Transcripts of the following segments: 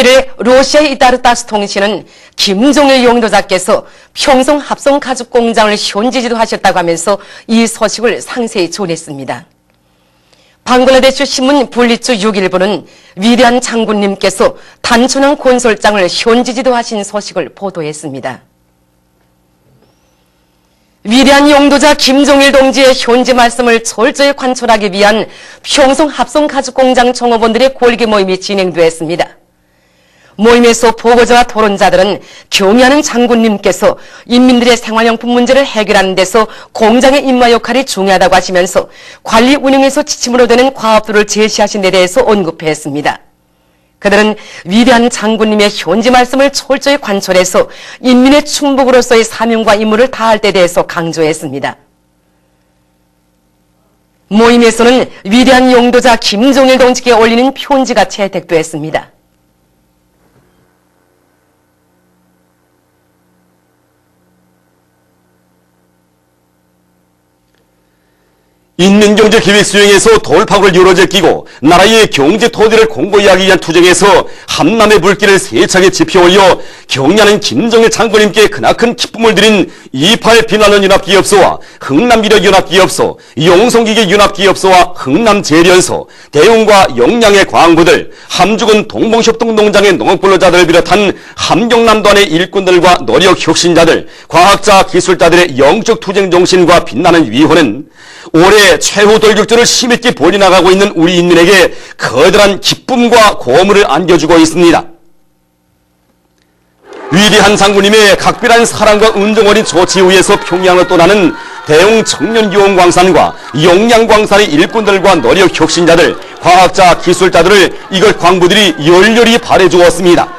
17일 러시아의 이다르타스 통신은 김종일 용도자께서 평성 합성가죽공장을 현지 지도하셨다고 하면서 이 소식을 상세히 전했습니다. 방글라데시 신문 분리주 6일부는 위대한 장군님께서 단순한 건설장을 현지 지도하신 소식을 보도했습니다. 위대한 용도자 김종일 동지의 현지 말씀을 철저히 관철하기 위한 평성 합성가죽공장 종업원들의 골기 모임이 진행되었습니다. 모임에서 보고자와 토론자들은 경의하는 장군님께서 인민들의 생활용품 문제를 해결하는 데서 공장의 임무 역할이 중요하다고 하시면서 관리 운영에서 지침으로 되는 과업들을 제시하신 데 대해서 언급했습니다. 그들은 위대한 장군님의 현지 말씀을 철저히 관철해서 인민의 충복으로서의 사명과 임무를 다할 데 대해서 강조했습니다. 모임에서는 위대한 용도자 김종일 동지께 올리는 편지가 채택됐습니다. 인민경제기획 수행에서 돌파구를 이루어질 끼고 나라의 경제 토대를 공고히 하기 위한 투쟁에서 함남의 불길을 세차게 지펴올려 경의하는 김정일 장군님께 크나큰 기쁨을 드린 28 비난원 연합기업소와 흥남미력 연합기업소, 용성기계 연합기업소와 흥남재련소, 대웅과 영양의 광부들, 함주군 동봉협동농장의 농업근로자들을 비롯한 함경남도안의 일꾼들과 노력혁신자들, 과학자, 기술자들의 영적 투쟁 정신과 빛나는 위호는 올해 최후 돌격전을 힘있게 벌여나가고 있는 우리 인민에게 커다란 기쁨과 고음을 안겨주고 있습니다. 위대한 장군님의 각별한 사랑과 은정 어린 조치 위에서 평양을 떠나는 대웅 청년기원광산과 영양광산의 일꾼들과 노력혁신자들, 과학자, 기술자들을 이걸 광부들이 열렬히 바래주었습니다.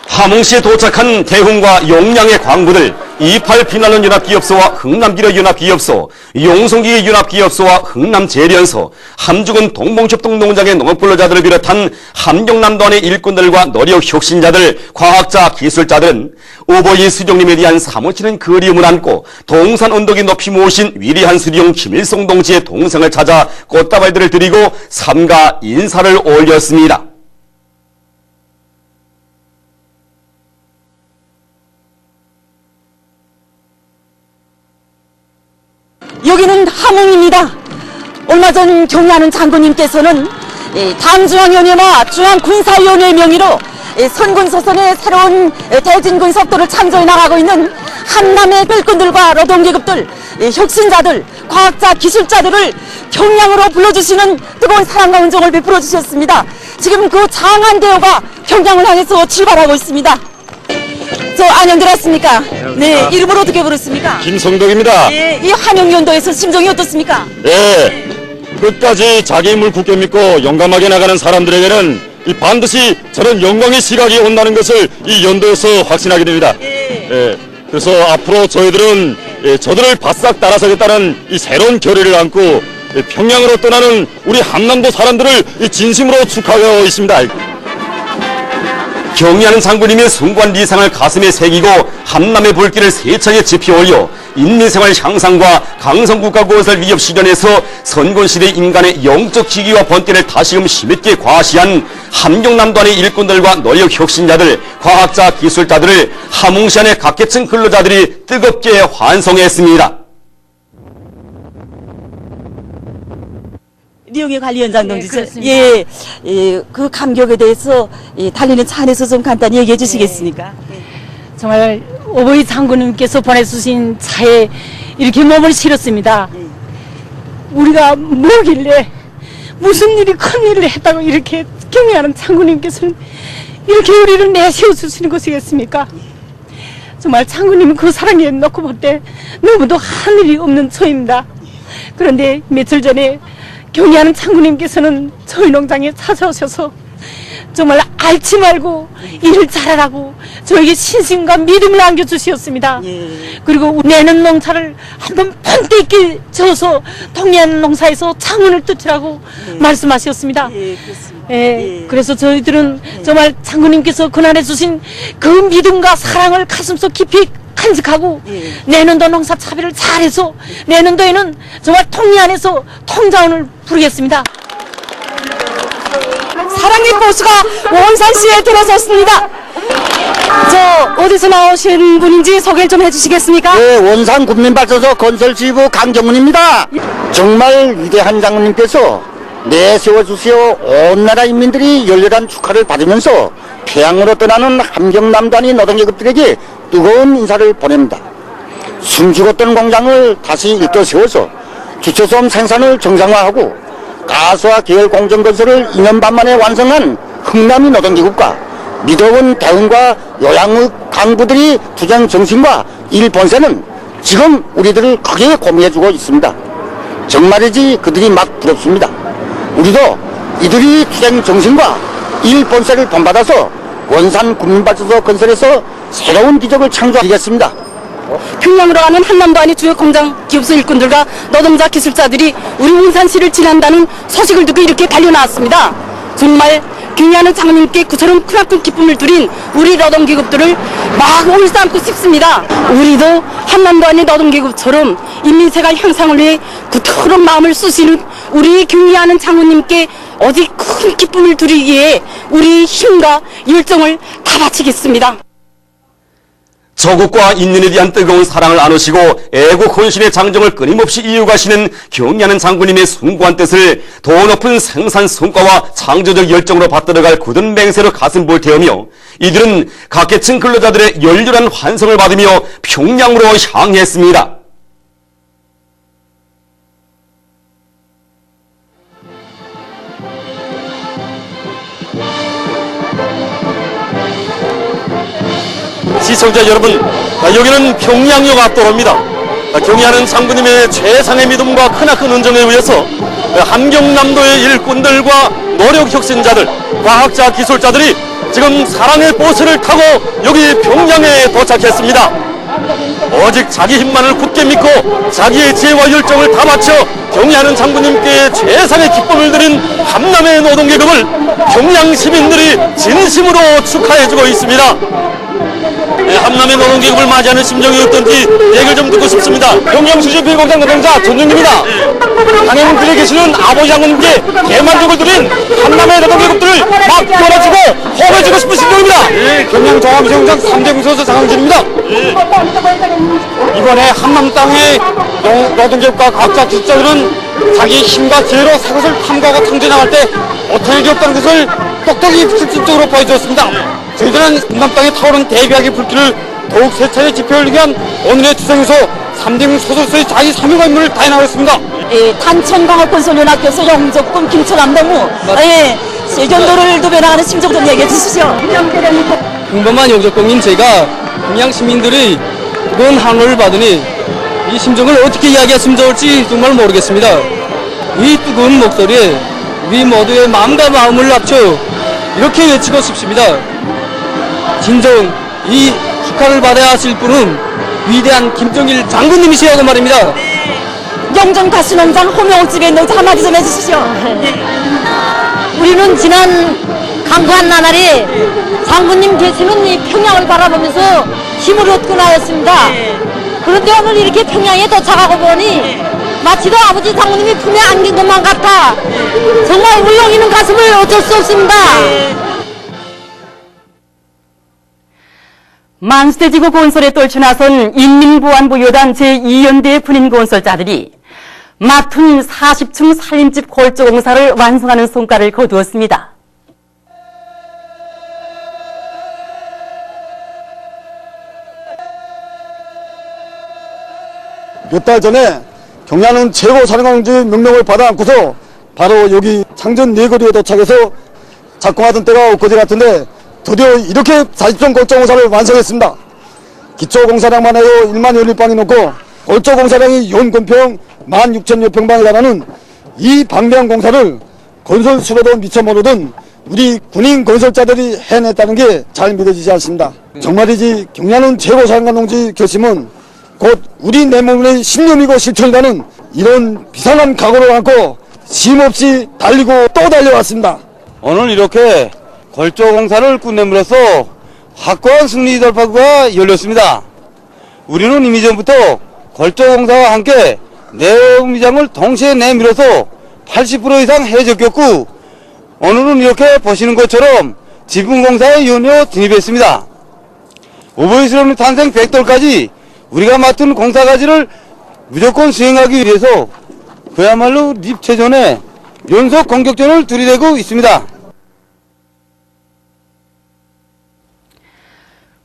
함흥시에 도착한 대흥과 영양의 광부들, 28 비난원 연합기업소와 흥남기력 연합기업소, 용성기계 연합기업소와 흥남재련소, 함주군 동봉협동농장의 농업근로자들을 비롯한 함경남도안의 일꾼들과 노력혁신자들, 과학자, 기술자들은 오버이 수령님에 대한 사무치는 그리움을 안고 동산 언덕이 높이 모으신 위대한 수령 김일성 동지의 동생을 찾아 꽃다발들을 드리고 삼가 인사를 올렸습니다. 여기는 함흥입니다. 얼마 전 경의하는 장군님께서는 당중앙위원회와 중앙군사위원회 명의로 선군소선의 새로운 대진군 속도를 창조해 나가고 있는 함남의 일꾼들과 노동계급들, 혁신자들, 과학자, 기술자들을 평양으로 불러주시는 뜨거운 사랑과 은정을 베풀어 주셨습니다. 지금 그 장한 대호가 평양을 향해서 출발하고 있습니다. 저 안녕들었습니까? 네, 이름을 어떻게 부르십니까? 김성덕입니다. 예, 이 함영연도에서 심정이 어떻습니까? 예, 끝까지 자기 힘을 굳게 믿고 용감하게 나가는 사람들에게는 반드시 저런 영광의 시각이 온다는 것을 이 연도에서 확신하게 됩니다. 예, 그래서 앞으로 저희들은 저들을 바싹 따라서겠다는 이 새로운 결의를 안고 평양으로 떠나는 우리 함남도 사람들을 진심으로 축하하고 있습니다. 경의하는 장군님의 숭고한 리상을 가슴에 새기고 함남의 불길을 세차게 지펴올려 인민생활 향상과 강성국가 건설 위협 시련에서 선건시대 인간의 영적 기기와 번뇌를 다시금 힘있게 과시한 함경남도안의 일꾼들과 노력혁신자들, 과학자, 기술자들을 함흥시 안의 각계층 근로자들이 뜨겁게 환송했습니다. 리용의 관리위원장 동지, 예, 그 감격에 대해서 달리는 차 안에서 좀 간단히 얘기해 주시겠습니까? 정말 오보이 장군님께서 보내주신 차에 이렇게 몸을 실었습니다. 우리가 뭐길래 무슨 일이 큰 일을 했다고 이렇게 경의하는 장군님께서는 이렇게 우리를 내세워 주시는 것이겠습니까? 정말 장군님은 그 사랑에 놓고 볼 때 너무도 하늘이 없는 저입니다. 그런데 며칠 전에 경의하는 장군님께서는 저희 농장에 찾아오셔서 정말 앓지 말고 일을 잘하라고 저에게 신심과 믿음을 안겨주셨습니다. 그리고 내는 농사를 한번 번때 있게 지어서 동해안 농사에서 창문을 뜯으라고 말씀하셨습니다. 그래서 저희들은 정말 장군님께서 그날에 주신 그 믿음과 사랑을 가슴속 깊이 간직하고 내년도 농사 차별을 잘해서 내년도에는 정말 통리안에서 통자원을 부르겠습니다. 사랑의 보수가 원산시에 들어섰습니다. 저 어디서 나오신 분인지 소개를 좀 해주시겠습니까? 네, 원산 국민발전소 건설지부 강정문입니다. 정말 위대한 장군님께서 내세워주시어 온 나라 인민들이 열렬한 축하를 받으면서 태양으로 떠나는 함경남단위 노동계급들에게 뜨거운 인사를 보냅니다. 숨죽었던 공장을 다시 일떠세워서 주초솜 생산을 정상화하고 가수와 계열 공정건설을 2년 반 만에 완성한 흥남이 노동계급과 미더운 대응과 요양의 강부들이 투쟁 정신과 일 본세는 지금 우리들을 크게 고민해주고 있습니다. 정말이지 그들이 막 부럽습니다. 우리도 이들이 투쟁 정신과 일 본세를 본받아서 원산 국민발전소 건설에서 새로운 기적을 창조하겠습니다. 평양으로 가는 한남단위 주요 공장 기업소 일꾼들과 노동자 기술자들이 우리 원산시를 지난다는 소식을 듣고 이렇게 달려나왔습니다. 정말 경의하는 장군님께 그처럼 크나큰 기쁨을 드린 우리 노동계급들을 막 울삼고 싶습니다. 우리도 한남단위 노동계급처럼 인민생활 향상을 위해 그토록 마음을 쓰시는 우리 경의하는 장군님께 어디 큰 기쁨을 드리기에 우리 힘과 열정을 다 바치겠습니다. 조국과 인민에 대한 뜨거운 사랑을 나누시고 애국 헌신의 장정을 끊임없이 이어가시는 경의하는 장군님의 숭고한 뜻을 더 높은 생산 성과와 창조적 열정으로 받들어갈 굳은 맹세로 가슴 볼테우며 이들은 각계층 근로자들의 열렬한 환성을 받으며 평양으로 향했습니다. 시청자 여러분, 여기는 평양역 앞도로입니다. 경의하는 장군님의 최상의 믿음과 크나큰 은정에 의해서 함경남도의 일꾼들과 노력 혁신자들, 과학자, 기술자들이 지금 사랑의 버스를 타고 여기 평양에 도착했습니다. 오직 자기 힘만을 굳게 믿고 자기의 지혜와 열정을 다 바쳐 경의하는 장군님께 최상의 기쁨을 드린 함남의 노동계급을 평양 시민들이 진심으로 축하해주고 있습니다. 함남의 노동계급을 맞이하는 심정이 어떤지 얘기를 좀 듣고 싶습니다. 평양수지 비공장 노동자 전준입니다. 강행군들에 계시는 아버지 장군님께 대만족을 드린 함남의 노동계급들을 막 끌어주고 호흡해주고 싶은 심정입니다. 경양 종합시공장 3대 공소서 장항진입니다. 이번에 함남 땅의 노동계급과 과학자 기술자들은 자기 힘과 지혜로 새것을 탐구하고 탐지나갈 때 못할 일이 없다는 것을 똑똑히 실질적으로 보여주었습니다. 저희들은 함남 땅에 타오른 대비하게 불길을 더욱 세차게 지펴올리기 위한 오늘의 투쟁에서 3대 소설서의 자기 사명과 임무를 다해나가겠습니다. 탄천광업건설연합교수 영적군 김천남동무 세견도를 도변하는 심정 좀 얘기해 주시죠. 평범한 영적공인 제가 평양 시민들의 뜨거운 항호를 받으니 이 심정을 어떻게 이야기했으면 좋을지 정말 모르겠습니다. 이 뜨거운 목소리에 우리 모두의 마음과 마음을 합쳐 이렇게 외치고 싶습니다. 진정 이 축하를 받아야 하실 분은 위대한 김정일 장군님이시라고 말입니다. 영정 가수농장 호명집에 노자 한마디 좀 해주시죠. 우리는 지난 강구한 나날에 장군님 계시는 이 평양을 바라보면서 힘을 얻고 나였습니다. 그런데 오늘 이렇게 평양에 도착하고 보니 마치도 아버지 장군님이 품에 안긴 것만 같아 정말 울렁이는 가슴을 어쩔 수 없습니다. 만수대지구 건설에 떨쳐나선 인민보안부 요단 제2연대 군인 건설자들이 맡은 40층 살림집 골조 공사를 완성하는 성과를 거두었습니다. 몇 달 전에 경야는 최고 사령관지 명령을 받아 안고서 바로 여기 창전 네거리에 도착해서 작공하던 때가 엊그제 같은데 드디어 이렇게 40종 골조공사를 완성했습니다. 기초공사량만 해도 1만 연립방이 넘고 골조공사량이 연건평 16,000여 평방에 달하는 이 방대한 공사를 건설 수로도 미처 모르던 우리 군인 건설자들이 해냈다는 게 잘 믿어지지 않습니다. 정말이지 경야는 최고 사령관 동지 결심은 곧 우리 내 몸의 신념이고 실천이라는 이런 비상한 각오를 안고 쉼없이 달리고 또 달려왔습니다. 오늘 이렇게 골조공사를 끝냄으로써 확고한 승리 돌파구가 열렸습니다. 우리는 이미 전부터 골조공사와 함께 내부미장을 동시에 내밀어서 80% 이상 해적겼고 오늘은 이렇게 보시는 것처럼 지붕공사에 연이어 진입했습니다. 오보이스러운 탄생 100돌까지 우리가 맡은 공사과제를 무조건 수행하기 위해서 그야말로 입체전에 연속 공격전을 들이대고 있습니다.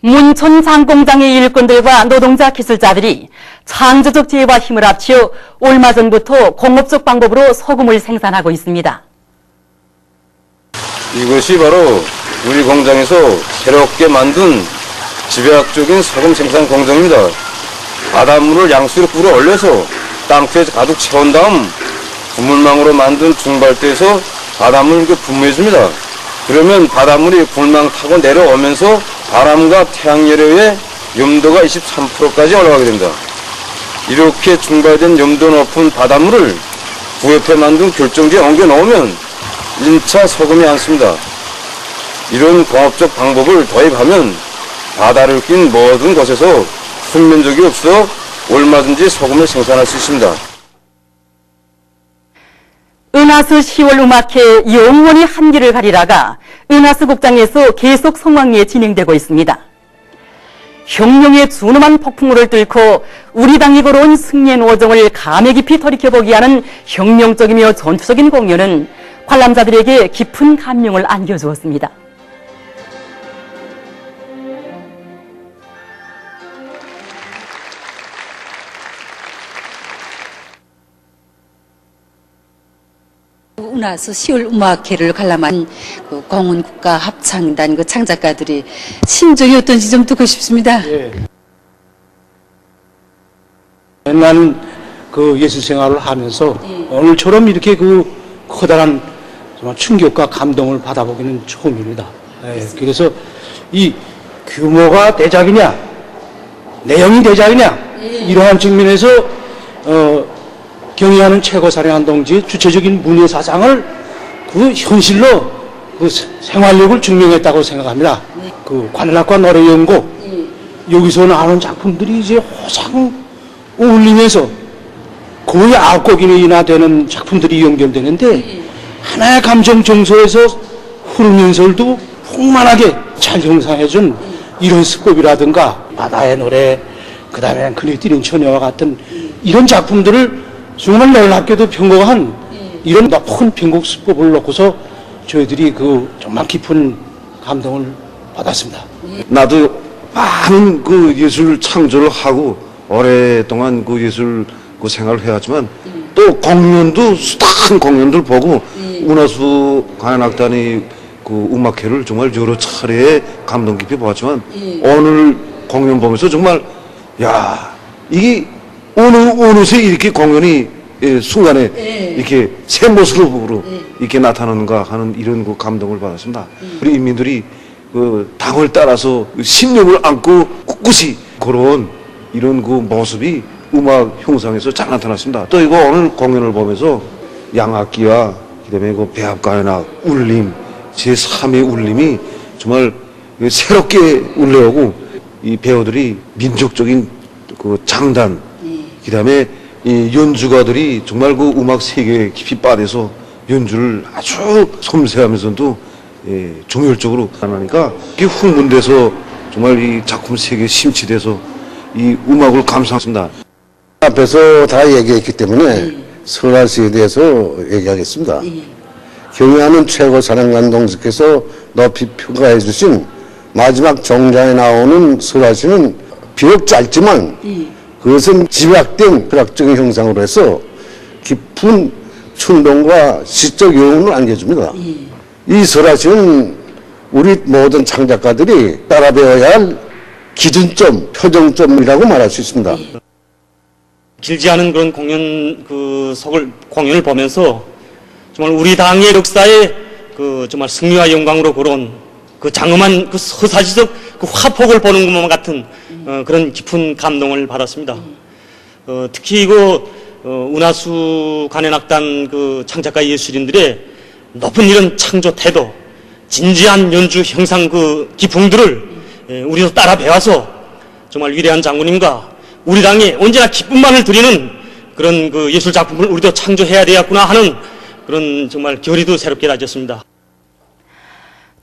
문촌 장공장의 일꾼들과 노동자 기술자들이 창조적 지혜와 힘을 합쳐 얼마 전부터 공업적 방법으로 소금을 생산하고 있습니다. 이것이 바로 우리 공장에서 새롭게 만든 집약적인 소금 생산 공정입니다. 바닷물을 양수로 끌어 올려서 땅투에 가득 채운 다음 분물망으로 만든 중발대에서 바닷물을 분무해줍니다. 그러면 바닷물이 분물망 타고 내려오면서 바람과 태양열에 염도가 23%까지 올라가게 됩니다. 이렇게 중발된 염도 높은 바닷물을 부옆에 만든 결정지에 옮겨 놓으면 1차 소금이 않습니다. 이런 공업적 방법을 도입하면 바다를 낀 모든 곳에서 훈면적이 없어 얼마든지 소금을 생산할 수 있습니다. 은하수 10월 음악회 영원히 한길을 가리라가 은하수 국장에서 계속 성황리에 진행되고 있습니다. 혁명의 준엄한 폭풍우를 뚫고 우리 당이 걸어온 승리의 노정을 감회 깊이 돌이켜보게 하는 혁명적이며 전투적인 공연은 관람자들에게 깊은 감명을 안겨주었습니다. 은하수 10월 음악회를 관람한 그 공원국가 합창단 그 창작가들이 심정이 어떤지 좀 듣고 싶습니다. 예. 나는 그 예술 생활을 하면서 오늘처럼 이렇게 그 커다란 정말 충격과 감동을 받아보기는 처음입니다. 예. 그래서 이 규모가 대작이냐, 내용이 대작이냐, 이러한 측면에서 경의하는 최고사령관 동지의 주체적인 문예 사상을 그 현실로 그 생활력을 증명했다고 생각합니다. 그 관악과 노래연곡 여기서 나오는 작품들이 이제 호상 어울리면서 거의 9곡이나 되는 작품들이 연결되는데 하나의 감정 정서에서 흐르는 설도 풍만하게 잘 형상해준 이런 수법이라든가 바다의 노래, 그 다음에 그네 뛰는 처녀와 같은 이런 작품들을 정말 놀랍게도 편곡한 이런 높은 편곡 수법을 놓고서 저희들이 그 정말 깊은 감동을 받았습니다. 나도 많은 그 예술 창조를 하고 오랫동안 그 예술 그 생활을 해왔지만 또 공연도 수다한 공연들 보고 은하수 관현악단의 그 음악회를 정말 여러 차례 감동 깊이 보았지만 오늘 공연 보면서 정말 야 이게 어느새 이렇게 공연이 순간에 이렇게 새 모습으로 이렇게 나타나는가 하는 이런 그 감동을 받았습니다. 우리 인민들이 그 당을 따라서 신념을 안고 꿋꿋이 걸어온 이런 그 모습이 음악 형상에서 잘 나타났습니다. 또 이거 오늘 공연을 보면서 양악기와 그다음에 그 배합가연악, 울림, 제3의 울림이 정말 새롭게 울려오고 이 배우들이 민족적인 그 장단, 그다음에 이 연주가들이 정말 그 음악 세계에 깊이 빠져서 연주를 아주 섬세하면서도 종혈적으로 하니까 이게 흥분돼서 정말 이 작품 세계에 심취돼서 이 음악을 감상했습니다. 앞에서 다 얘기했기 때문에 설화시에 대해서 얘기하겠습니다. 경의하는 최고사령관 동지께서 높이 평가해 주신 마지막 정장에 나오는 설화시는 비록 짧지만 그것은 집약된 철학적인 형상으로 해서 깊은 충동과 시적 여운을 안겨줍니다. 이 설화시는 우리 모든 창작가들이 따라 배워야 할 기준점, 표정점이라고 말할 수 있습니다. 길지 않은 그런 공연을 보면서 정말 우리 당의 역사에 그 정말 승리와 영광으로 걸어온 그 장엄한 그 서사시적 그 화폭을 보는 것만 같은 그런 깊은 감동을 받았습니다. 특히 은하수 관현악단 그 창작가 예술인들의 높은 이런 창조 태도, 진지한 연주 형상 그 기풍들을 우리도 따라 배워서 정말 위대한 장군님과 우리 당에 언제나 기쁨만을 드리는 그런 그 예술 작품을 우리도 창조해야 되겠구나 하는 그런 정말 결의도 새롭게 다졌습니다.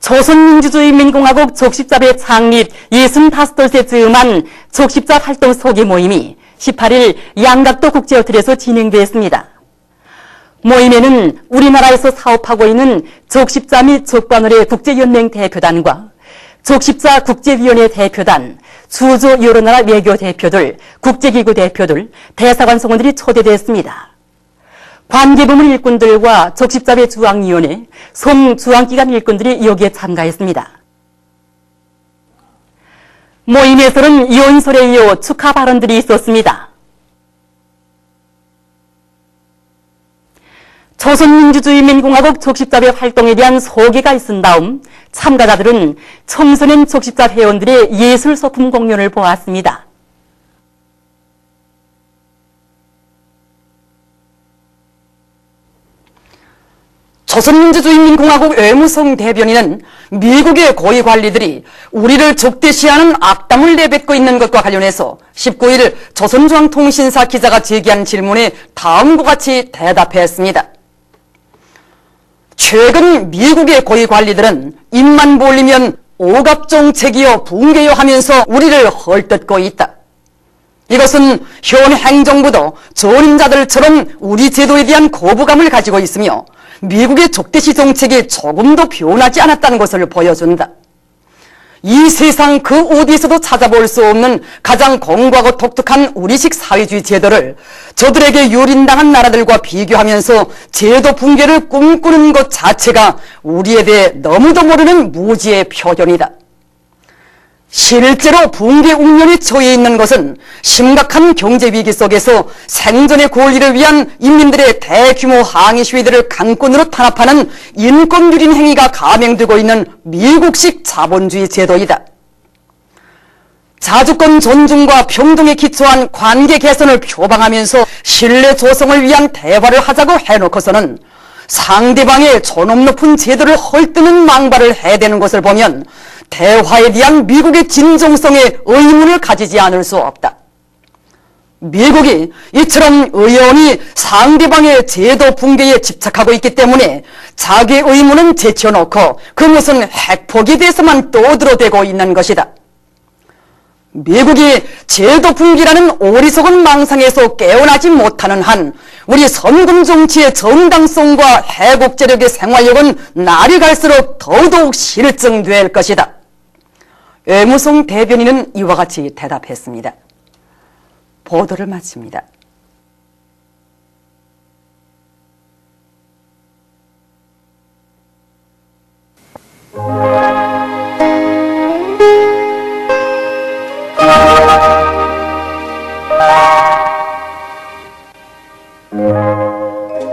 조선민주주의인민공화국 족십잡의 창립 65돌째 즈음한 족십자 활동 소개 모임이 18일 양각도 국제호텔에서 진행되었습니다. 모임에는 우리나라에서 사업하고 있는 족십자 및 족반월의 국제연맹 대표단과 족십자 국제위원회 대표단, 주조 여러 나라 외교 대표들, 국제기구 대표들, 대사관 성원들이 초대되었습니다. 관계부문 일꾼들과 족십자회 주황위원회, 송주황기관 일꾼들이 여기에 참가했습니다. 모임에서는 연설에 이어 축하 발언들이 있었습니다. 조선민주주의인민공화국 족십자회 활동에 대한 소개가 있은 다음 참가자들은 청소년 족십자 회원들의 예술소품 공연을 보았습니다. 조선민주주의인민공화국 외무성 대변인은 미국의 고위 관리들이 우리를 적대시하는 악담을 내뱉고 있는 것과 관련해서 19일 조선중앙통신사 기자가 제기한 질문에 다음과 같이 대답했습니다. 최근 미국의 고위 관리들은 입만 벌리면 오갑정책이여 붕괴여 하면서 우리를 헐뜯고 있다. 이것은 현 행정부도 전임자들처럼 우리 제도에 대한 거부감을 가지고 있으며 미국의 적대시 정책이 조금도 변하지 않았다는 것을 보여준다. 이 세상 그 어디에서도 찾아볼 수 없는 가장 공고하고 독특한 우리식 사회주의 제도를 저들에게 유린당한 나라들과 비교하면서 제도 붕괴를 꿈꾸는 것 자체가 우리에 대해 너무도 모르는 무지의 표현이다. 실제로 붕괴 국면에 처해 있는 것은 심각한 경제 위기 속에서 생존의 권리를 위한 인민들의 대규모 항의 시위들을 강권으로 탄압하는 인권유린 행위가 감행되고 있는 미국식 자본주의 제도이다. 자주권 존중과 평등에 기초한 관계 개선을 표방하면서 신뢰 조성을 위한 대화를 하자고 해놓고서는 상대방의 존엄 높은 제도를 헐뜯는 망발을 해대는 것을 보면 대화에 대한 미국의 진정성에 의문을 가지지 않을 수 없다. 미국이 이처럼 의연히 상대방의 제도 붕괴에 집착하고 있기 때문에 자기의 의문은 제쳐놓고 그것은 핵폭에 대해서만 떠들어대고 있는 것이다. 미국이 제도 붕괴라는 어리석은 망상에서 깨어나지 못하는 한 우리 선군 정치의 정당성과 해국제력의 생활력은 날이 갈수록 더더욱 실증될 것이다. 외무성 대변인은 이와 같이 대답했습니다. 보도를 마칩니다.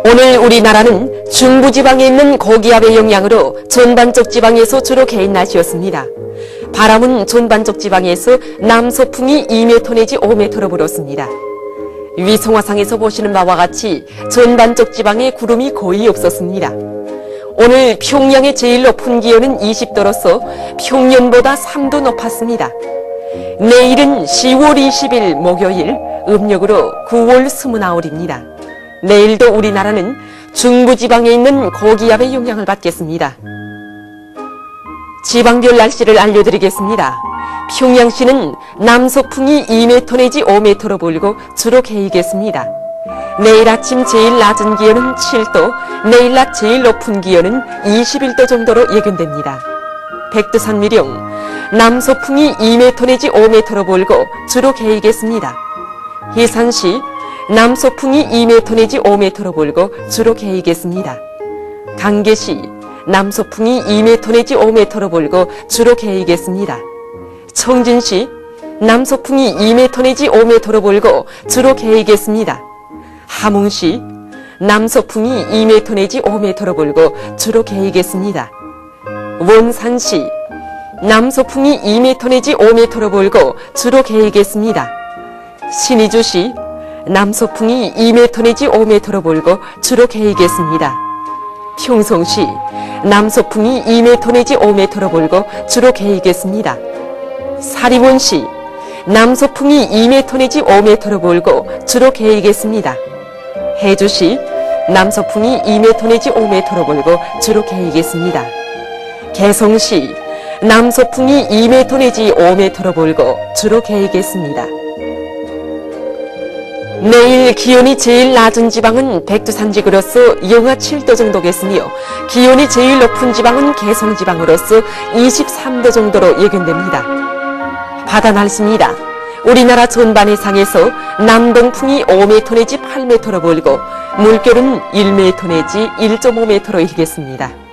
오늘 우리나라는 중부지방에 있는 고기압의 영향으로 전반적 지방에서 주로 개인 날씨였습니다. 바람은 전반적 지방에서 남서풍이 2m 내지 5m로 불었습니다. 위성화상에서 보시는 바와 같이 전반적 지방에 구름이 거의 없었습니다. 오늘 평양의 제일 높은 기온은 20도로서 평년보다 3도 높았습니다. 내일은 10월 20일 목요일, 음력으로 9월 29일입니다. 내일도 우리나라는 중부지방에 있는 고기압의 영향을 받겠습니다. 지방별 날씨를 알려드리겠습니다. 평양시는 남서풍이 2m 내지 5m로 불고 주로 개이겠습니다. 내일 아침 제일 낮은 기온은 7도, 내일 낮 제일 높은 기온은 21도 정도로 예견됩니다. 백두산 미령, 남서풍이 2m 내지 5m로 불고 주로 개이겠습니다. 해산시, 남서풍이 2m 내지 5m로 불고 주로 개이겠습니다. 강계시, 남서풍이 2m 내지 5m로 불고 주로 개이겠습니다. 청진시, 남서풍이 2m 내지 5m로 불고 주로 개이겠습니다. 함흥시, 남서풍이 2m 내지 5m로 불고 주로 개이겠습니다. 원산시, 남서풍이 2m 내지 5m로 불고 주로 개이겠습니다. 신의주시, 남서풍이 2m 내지 5m로 불고 주로 개이겠습니다. 평성시, 남서풍이 2m 내지 5m로 불고 주로 개이겠습니다. 사리원시, 남서풍이 2m 내지 5m로 불고 주로 개이겠습니다. 해주시, 남서풍이 2m 내지 5m로 불고 주로 개이겠습니다. 개성시 남서풍이 2m 내지 5m로 불고 주로 개이겠습니다. 내일 기온이 제일 낮은 지방은 백두산지구로서 영하 7도 정도겠으며 기온이 제일 높은 지방은 개성지방으로서 23도 정도로 예견됩니다. 바다 날씨입니다. 우리나라 전반의 상에서 남동풍이 5m 내지 8m로 불고 물결은 1m 내지 1.5m로 일겠습니다.